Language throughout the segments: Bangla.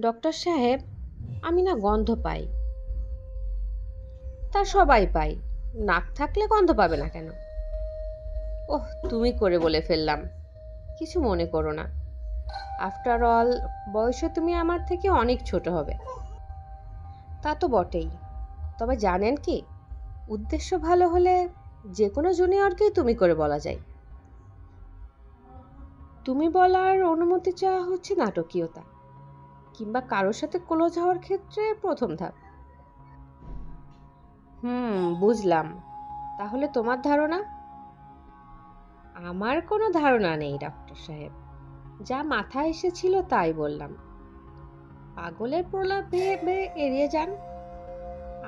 ডক্টর সাহেব, আমি না গন্ধ পাই। তা সবাই পাই, নাক থাকলে গন্ধ পাবে না কেন? ওহ, তুমি করে বলে ফেললাম, কিছু মনে করো না। আফটার অল, বয়সে তুমি আমার থেকে অনেক ছোট হবে। তা তো বটেই, তবে জানেন কি, উদ্দেশ্য ভালো হলে যে কোনো জুনিয়রকেই তুমি করে বলা যায়। তুমি বলার অনুমতি চাওয়া হচ্ছে নাটকীয়তা, কিংবা কারোর সাথে ক্লোজ হওয়ার ক্ষেত্রে প্রথম ধাপ। বুঝলাম। তাহলে তোমার ধারণা? আমার কোনো ধারণা নেই ডক্টর সাহেব, যা মাথায় এসেছিল তাই বললাম। পাগলের প্রলাপ ভেবে এড়িয়ে যান।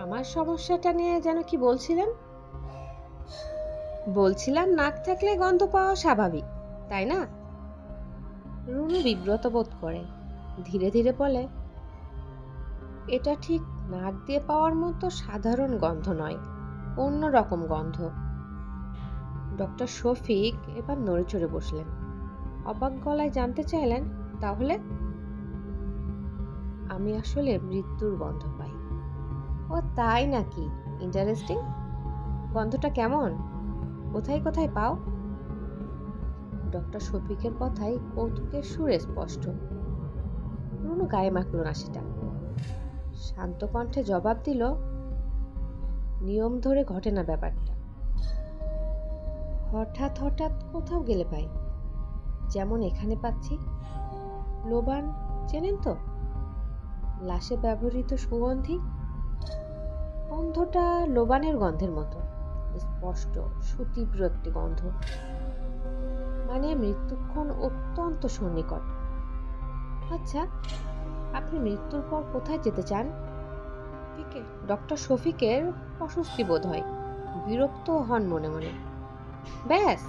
আমার সমস্যাটা নিয়ে যেন কি বলছিলেন? বলছিলাম নাক থাকলে গন্ধ পাওয়া স্বাভাবিক, তাই না? রুনু বিব্রত বোধ করে, ধীরে ধীরে বলে, এটা ঠিক নাক দিয়ে পাওয়ার মতো সাধারণ গন্ধ নয়, অন্য রকম গন্ধ। ডক্টর শফিক এবার নড়েচড়ে বসলেন, অবাক গলায় জানতে চাইলেন, তাহলে? আমি আসলে মৃত্যুর গন্ধ পাই। ও তাই নাকি? ইন্টারেস্টিং। গন্ধটা কেমন? কোথায় কোথায় পাও? ডক্টর শফিকের কথাই কৌতুকের সুরে স্পষ্ট। রুনু গায়ে মাখল না সেটা, শান্ত কণ্ঠে জবাব দিল, নিয়ম ধরে ঘটে না ব্যাপারটা। হঠাৎ হঠাৎ কোথাও গেলে পাই, যেমন এখানে পাচ্ছি। লোবান চেনেন তো? লাশে ব্যবহৃত সুগন্ধি। গন্ধটা লোবানের গন্ধের মতো, স্পষ্ট, সুতীব্র একটি গন্ধ, মানে মৃত্যুক্ষণ অত্যন্ত সন্নিকট। আচ্ছা, আপনি মৃত্যুর পর কোথায় যেতে চান? ডক্টর শফিকের অস্বস্তি বোধ হয়, বিরক্ত হন মনে মনে। ব্যাস,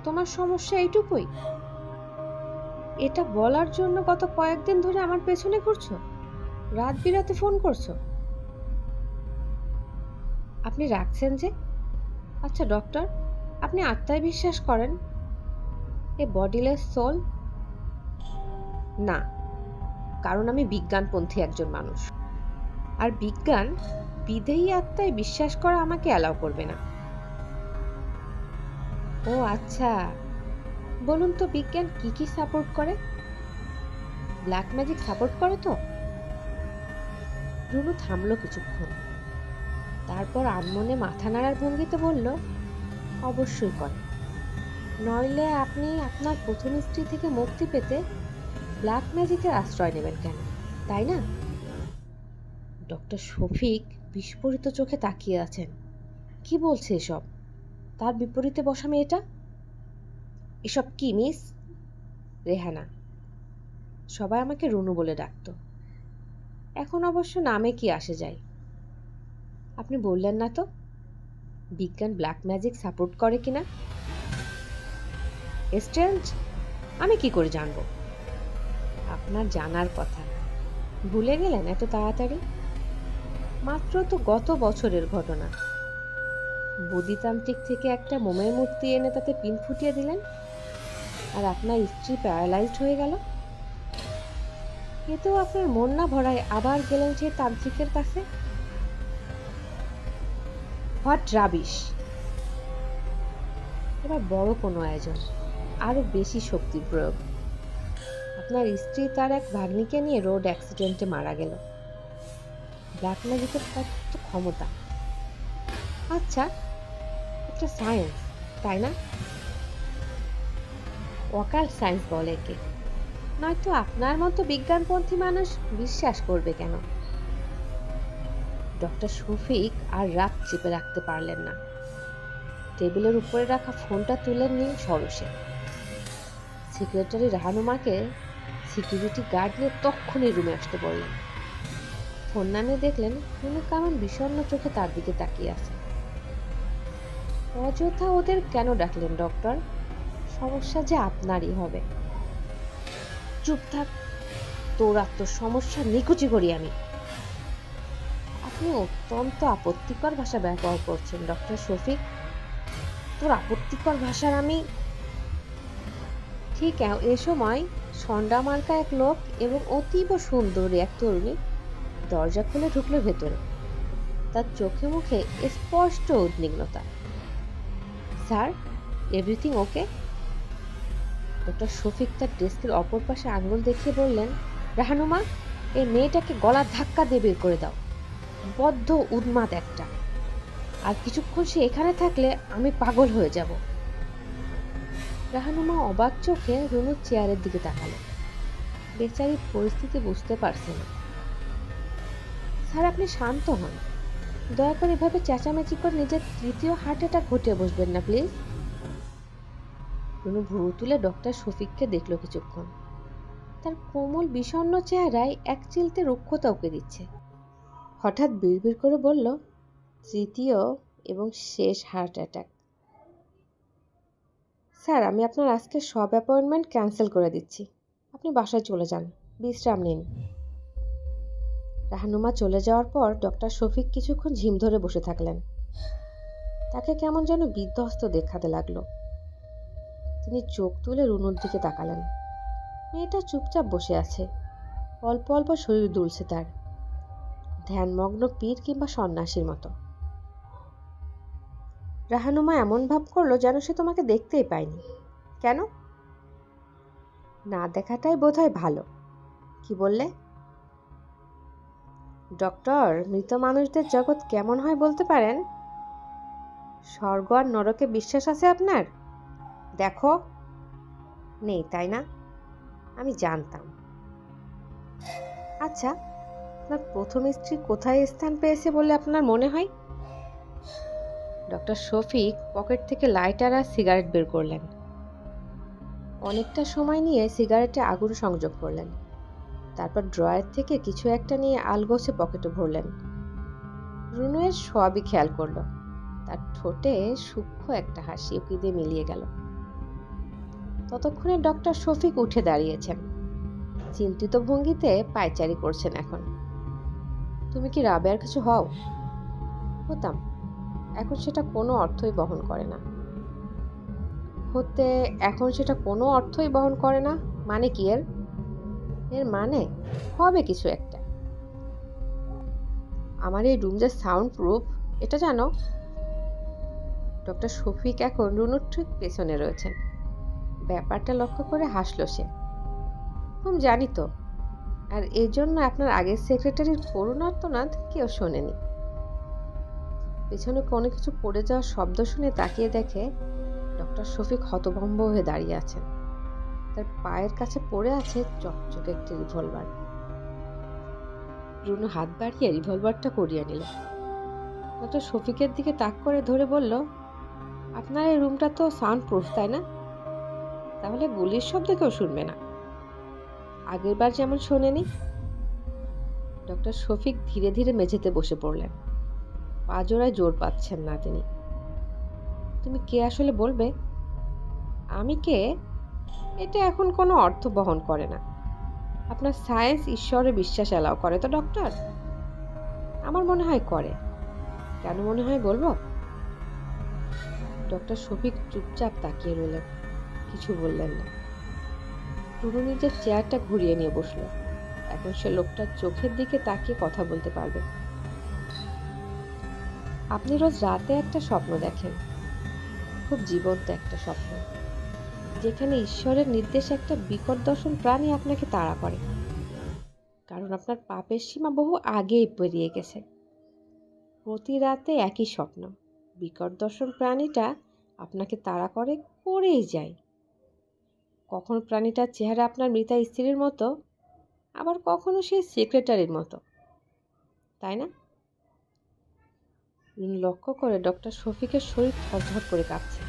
তোমার সমস্যা এইটুকুই? এটা বলার জন্য গত কয়েকদিন ধরে আমার পেছনে ঘুরছো, রাত বিরাতে ফোন করছো। আপনি রাখছেন যে? আচ্ছা ডক্টর, আপনি আত্মায় বিশ্বাস করেন? এ বডিলেস সোল? না, কারণ আমি বিজ্ঞানপন্থী একজন মানুষ, আর বিজ্ঞান বিধেয়ী আত্মায় বিশ্বাস করা আমাকে অ্যালাউ করবে না। ও আচ্ছা, বলুন তো বিজ্ঞান কি কি সাপোর্ট করে? ব্ল্যাক ম্যাজিক সাপোর্ট করে তো? রুনু থামলো কিছুক্ষণ, তারপর আনমনে মাথা নাড়ার ভঙ্গিতে বলল, অবশ্যই করে। নইলে আপনি আপনার প্রথম স্ত্রী থেকে মুক্তি পেতে ব্ল্যাক ম্যাজিকের আশ্রয় নেবেন কেন, তাই না? ডক্টর শফিক বিস্ফোরিত চোখে তাকিয়ে আছেন। কি বলছে এসব? তার বিপরীতে বসা মেয়েটা? এসব কি মিস? রেহানা। সবাই আমাকে রুনু বলে ডাকতো, এখন অবশ্য নামে কি আসে যায়। আপনি বললেন না তো বিজ্ঞান ব্ল্যাক ম্যাজিক সাপোর্ট করে কিনা? স্ট্রেঞ্জ, আমি কি করে জানবো? আপনার জানার কথা, ভুলে গেলেন এত তাড়াতাড়ি? মাত্র তো গত বছরের ঘটনা। বদিতান্ত্রিক থেকে একটা মোমের মূর্তি এনে তাতে পিন ফুটিয়ে দিলেন, আর আপনার স্ত্রী প্যারালাইজড হয়ে গেল। এতেও আপনার মন না ভরায় আবার গেলেন সেই তান্ত্রিকের কাছে। What rubbish! এবার বড় কোনো আয়োজন, আরো বেশি শক্তির প্রয়োগ। আপনার স্ত্রী তার এক ভাগ্নিকে নিয়ে রোড অ্যাক্সিডেন্টে মারা গেল। ব্ল্যাক ম্যাজিকের কত ক্ষমতা! আচ্ছা, একটা সায়েন্স, তাই না? অকাল্ট সায়েন্স বলে একে। নয়তো আপনার মতো বিজ্ঞানপন্থী মানুষ বিশ্বাস করবে কেন? ডক্টর শফিক আর রাগ চেপে রাখতে পারলেন না, টেবিলের উপরে রাখা ফোনটা তুলে নিয়ে সরসে সেক্রেটারি রাহানুমাকে সিকিউরিটি গার্ড নিয়ে তক্ষুনি রুমে আসতে বললেন। ফোন নামিয়ে দেখলেন রুনু কেমন বিষণ্ণ চোখে তার দিকে তাকিয়ে আছে। অযথা ওদের কেন ডাকলেন ডক্টর? সমস্যা যে আপনারই হবে। চুপ থাক, তোর আর তোর সমস্যা নিকুচি করি আমি। আপনি অত্যন্ত আপত্তিকর ভাষা ব্যবহার করছেন ডক্টর শফিক। তোর আপত্তিকর ভাষার আমি ঠিক এ সময় সন্ডা মার্কা এক লোক এবং অতীব সুন্দরী এক তরুণী দরজা খুলে ঢুকলো ভেতরে। তার চোখে মুখে স্পষ্ট উদ্বিগ্নতা। Sir, everything okay? Doctor Shafiq তার ডেস্কের অপর পাশে আঙুল দেখিয়ে বললেন, রাহানুমা, এই মেয়েটাকে গলার ধাক্কা দিয়ে বের করে দাও। বদ্ধ উন্মাদ একটা। আর কিছুক্ষণ সে এখানে থাকলে আমি পাগল হয়ে যাব। রাহানুমা অবাক চোখে রুনুর চেয়ারের দিকে তাকালো। বেচারি পরিস্থিতি বুঝতে পারছে না। স্যার, আপনি শান্ত হন। দয়া করে এভাবে চেঁচামেচি করে নিজের তৃতীয় হার্ট অ্যাটাক ঘটিয়ে বসবেন না প্লিজ। রুনু ভুরু তুলে ডক্টর শফিককে দেখল কিছুক্ষণ। তার কোমল বিষণ্ণ চেহারায় এক চিলতে রুক্ষতা উকে দিচ্ছে। হঠাৎ বিড়বিড় করে বলল, তৃতীয় এবং শেষ হার্ট অ্যাটাক। স্যার, আমি আপনার আজকে সব অ্যাপয়েন্টমেন্ট ক্যান্সেল করে দিচ্ছি। আপনি বাসায় চলে যান, বিশ্রাম নিন। রাহানুমা চলে যাওয়ার পর ডক্টর শফিক কিছুক্ষণ ঝিম ধরে বসে থাকলেন। তাকে কেমন যেন বিধ্বস্ত দেখাতে লাগলো। তিনি চোখ তুলে রুনুর দিকে তাকালেন। মেয়েটা চুপচাপ বসে আছে। অল্প অল্প শরীর দুলছে তার, ধ্যানমগ্ন পীর কিংবা সন্ন্যাসীর মতো। রাহানুমা এমন ভাব করলো যেন সে তোমাকে দেখতেই পায়নি। কেন? না দেখাটাই বোধহয় ভালো। কি বললে? ডক্টর, মৃত মানুষদের জগৎ কেমন হয় বলতে পারেন? স্বর্গ আর নরকে বিশ্বাস আছে আপনার? দেখো, নেই তাই না? আমি জানতাম। আচ্ছা, আপনার প্রথম স্ত্রী কোথায় স্থান পেয়েছে বলে আপনার মনে হয়? ডক্টর শফিক পকেট থেকে লাইটার আর সিগারেট বের করলেন। অনেকটা সময় নিয়ে সিগারেটে আগুন সংযোগ করলেন। তারপর ড্রয়ার থেকে কিছু একটা নিয়ে আলগোছে পকেটে ভরলেন। রুনু এর সবই খেয়াল করলো। তার ঠোঁটে সূক্ষ্ম একটা হাসি উকি দিয়ে মিলিয়ে গেল। ততক্ষণে ডক্টর শফিক উঠে দাঁড়িয়েছেন। চিন্তিত ভঙ্গিতে পায়চারি করছেন এখন। তুমি কি রাবেয়ার কিছু হও? হতাম। এখন সেটা কোনো অর্থই বহন করে না। হতে এখন সেটা কোনো অর্থই বহন করে না মানে কি এর? এর মানে হবে কিছু একটা। আমার এই রুম যে সাউন্ড প্রুফ, এটা জানো? ডক্টর শফিক এখন রুনুর ঠিক পেছনে রয়েছেন। ব্যাপারটা লক্ষ্য করে হাসলো সে। জানি তো। আর এই জন্য আপনার আগের সেক্রেটারির করুণ আর্তনাদ কেউ শোনেনি। পেছনে কোনো কিছু পড়ে যাওয়ার শব্দ শুনে তাকিয়ে দেখে ডক্টর শফিক হতভম্ব হয়ে দাঁড়িয়ে আছেন। তার পায়ের কাছে পড়ে আছে চকচকে একটি রিভলভার। রুনু হাত বাড়িয়ে রিভলভারটা করিয়ে নিল। ডক্টর শফিকের দিকে তাক করে ধরে বলল, আপনার এই রুমটা তো সাউন্ড প্রুফ তাই না? তাহলে গুলির শব্দ কেউ শুনবে না। আগের বার যেমন শোনেনি। ডক্টর শফিক ধীরে ধীরে মেঝেতে বসে পড়লেন। পাজোড়ায় জোর পাচ্ছেন না তিনি। তুমি কে আসলে বলবে? আমি কে? এটা এখন কোনো অর্থ বহন করে না। আপনার সায়েন্স ঈশ্বরে বিশ্বাস এলাও করে তো ডক্টর? আমার মনে হয় করে। কেন মনে হয় বলবো? ডক্টর শফিক চুপচাপ তাকিয়ে রইলেন, কিছু বললেন না। রুনু নিজের চেয়ারটা ঘুরিয়ে নিয়ে বসলো। এখন সে লোকটার চোখের দিকে তাকিয়ে কথা বলতে পারবে। আপনি রোজ রাতে একটা স্বপ্ন দেখেন, খুব জীবন্ত একটা স্বপ্ন, যেখানে ঈশ্বরের নির্দেশে একটা বিকট দর্শন প্রাণী আপনাকে তাড়া করে। কারণ আপনার পাপের সীমা বহু আগেই পেরিয়ে গেছে। প্রতি রাতে একই স্বপ্ন, বিকট দর্শন প্রাণীটা আপনাকে তাড়া করে, করেই যায়। কখনো প্রাণীটার চেহারা আপনার মৃতা স্ত্রীর মতো, আবার কখনো সেই সেক্রেটারির মতো, তাই না? লক্ষ্য করে ডক্টর শফিকের শরীর থরথর করে কাঁপছে।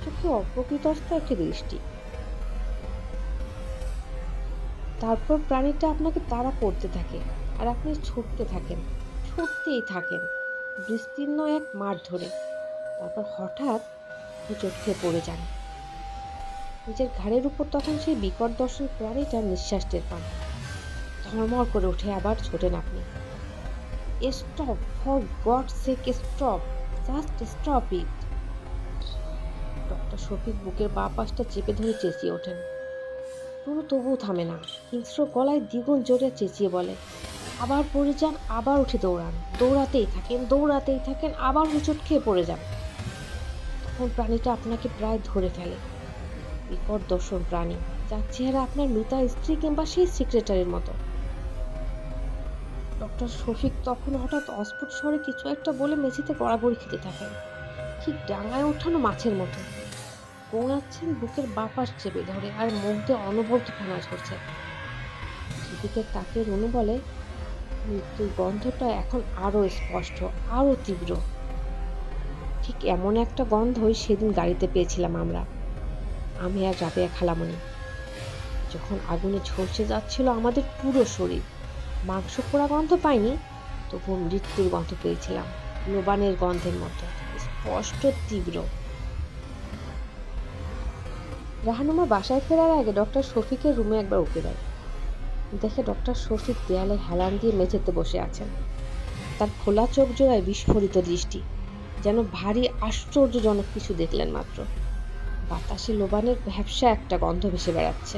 চোখে অপ্রকৃতস্থ একটি দৃষ্টি। তারপর প্রাণীটা আপনাকে তাড়া করতে থাকে আর আপনি ছুটতে থাকেন, ছুটতেই থাকেন বিস্তীর্ণ এক মাঠ ধরে। তারপর হঠাৎ হোঁচট খেয়ে পড়ে যান। নিজের ঘাড়ের উপর তখন সেই বিকট দর্শন প্রাণীটার নিঃশ্বাস টের পান। ধর্মর করে উঠে আবার ছোটেন আপনি। Stop, for gods sec stop, just stop it. Doctor Shafiq বুকের বাঁ পাশটা চেপে ধরে চেঁচিয়ে ওঠেন, তনু তবুও থামে না। হিংস্র গলায় দ্বিগুণ জোরে চেঁচিয়ে বলে, আবার পড়ে যান, আবার উঠে দৌড়ান, দৌড়াতেই থাকেন, আবার হোঁচট খেয়ে পড়ে যান। তখন প্রাণীটা আপনাকে প্রায় ধরে ফেলে। বিকট দর্শন প্রাণী, যার চেহারা আপনার মৃতা স্ত্রী কিংবা সেই সেক্রেটারির মতো। ডক্টর শফিক তখন হঠাৎ অস্ফুট স্বরে কিছু একটা বলে মেঝেতে গড়াগড়ি খেতে থাকেন, ঠিক ডাঙায় ওঠানো মাছের মতো। গোঙাচ্ছেন বুকের বাপাস চেপে ধরে, আর মুখ দিয়ে অনবরত ফেনা ঝরছে। সেদিকে তাকে রনু বলে, মৃত্যুর গন্ধটা এখন আরো স্পষ্ট, আরো তীব্র। ঠিক এমন একটা গন্ধই সেদিন গাড়িতে পেয়েছিলাম আমরা, আমি আর রাবেয়া খালামণি, যখন আগুনে ঝলসে যাচ্ছিল আমাদের পুরো শরীর। মাংস পোড়া গন্ধ পাইনি, তবু মৃত্যুর গন্ধ পেয়েছিলাম, লোবানের গন্ধের মতো, স্পষ্ট, তীব্র। রাহানুমা বাসায় ফেরার আগে ডক্টর শফিকের রুমে একবার উঠে দেয়। দেখে ডক্টর শফিক দেয়ালে হেলান দিয়ে মেঝেতে বসে আছেন। তার খোলা চোখ জোড়ায় বিস্ফোরিত দৃষ্টি, যেন ভারী আশ্চর্যজনক কিছু দেখলেন মাত্র। বাতাসে লোবানের ভ্যাপসা একটা গন্ধ ভেসে বেড়াচ্ছে।